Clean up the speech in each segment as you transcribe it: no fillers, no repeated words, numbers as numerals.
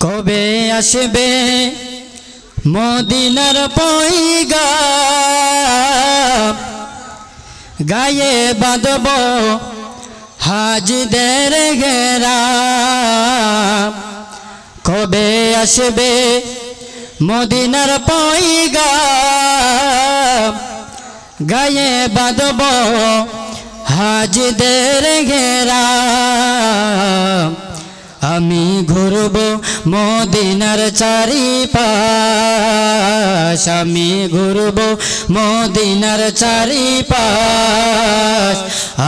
কবে আসবে মদিনার পয়গাম গায়ে বাঁধব হাজিদের ঘেরাম কবে আসবে মদিনার পয়গাম গায়ে বাঁধব হাজিদের ঘেরাম আমি ঘুরব মদিনার চারিপাশ আমি ঘুরব মদিনার চারিপাশ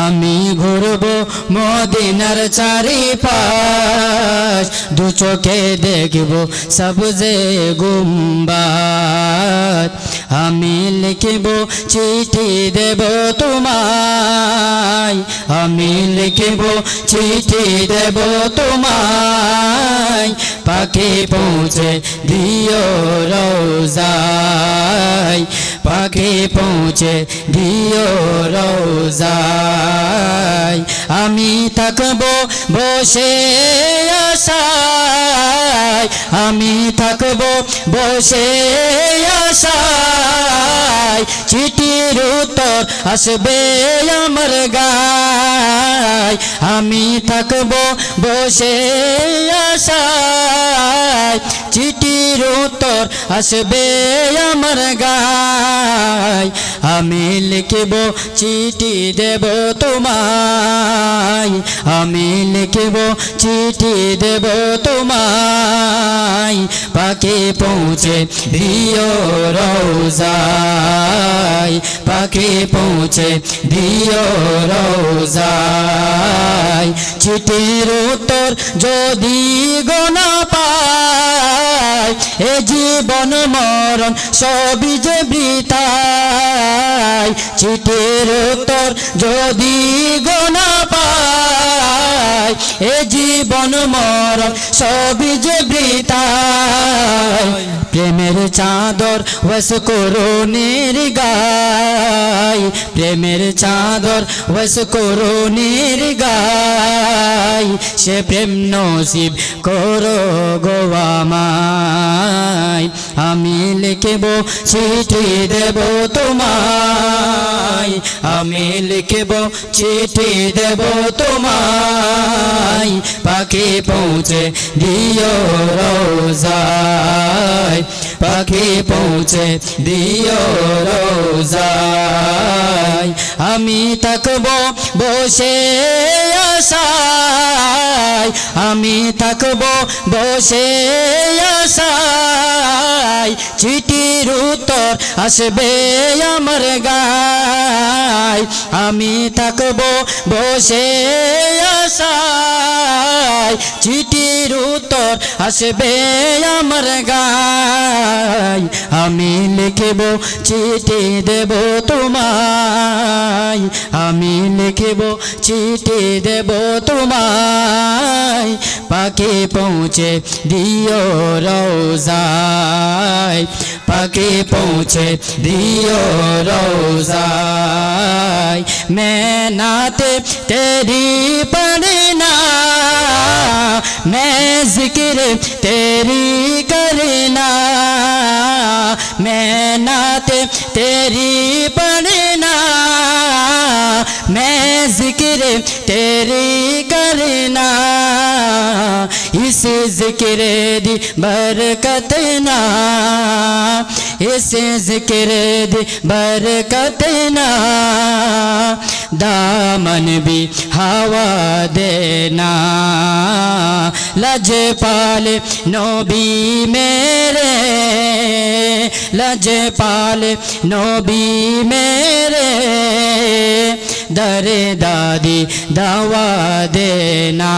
আমি ঘুরব মদিনার চারিপাশ দু চোখে দেখব সবজে গুম্বাদ আমি লিখব চিঠি দেব তোমায় আমি লিখব চিঠি দেব তোমায় পাখি পৌঁছে দিও রওজায় পাখি পৌঁছে দিও রওজায় আমি থাকব বসে আশায় আমি থাকব বসে আশায় চিঠির উত্তর আসবে আমার গায় আমি থাকব বসে আশায় চিঠির উত্তর আসবে আমার গায় আমি লিখব চিঠি দেব তোমায় আমি লিখব চিঠি দেব তোমায় পাখি পৌঁছে দিও রওজায় পাখি পৌঁছে দিও রওজায় চিঠির উত্তর যদি গোনা পায় এ জীবন মরণ সবই যে বৃথায় চিঠির উত্তর যদি গোনা পায় এ জীবন মরণ সবই যে বৃথায় প্রেমের চাদর ওয়াস করুণীর গায় প্রেমের চাদর ওয়াস করুণীর গায় সে প্রেম নসিব করো গো আমায় আমি লিখব চিঠি দেব তোমায় আমি লিখব চিঠি দেব তোমায় পাখি পৌঁছে দিও রওজায় পাখি পৌঁছে দিও রওজায় আমি থাকব বসে আশায় আমি থাকব বসে আশায় চিঠির উত্তর আসবে আমার গায় আমি থাকব বসে আশায় চিঠির উত্তর আসবে আমার গায় আমি লিখব চিঠি দেব তোমায় আমি লিখব চিঠি দেব তোমায় পাখি পৌঁছে দিও রওজায় পাখি পৌঁছে দিও রওজায় मैं नाते तेरी पढ़ना मैं जिक्र तेरी करना मैं नाते तेरी पढ़ना मैं जिक्र तेरी करना इस जिक्र दी बरकत ना इस जिक्र दी बरकत ना दामन भी हवा देना लजपाल नबी मेरे लजपाल नबी मेरे दरे दादी दवा देना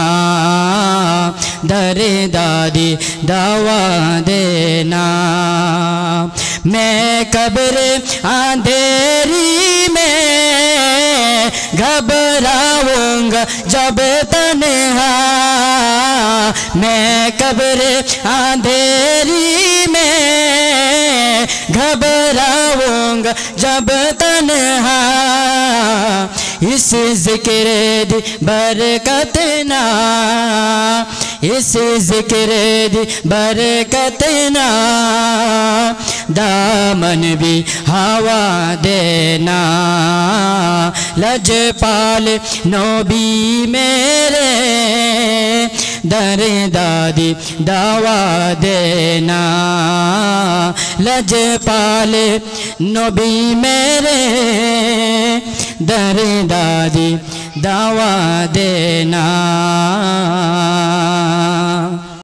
दरे दादी दवा देना मैं कब्र अंधेरी में घबराऊंगा जब तन्हा मैं कब्र अंधेरी में घबराऊंगा जब तन्हा इस जिक्र दी बरकत ना इस जिक्र दी बरकत ना दामन भी हवा देना लजपाल नबी मेरे दर दादी दावा देना लजपाल नबी मेरे दर दादी दावा देना।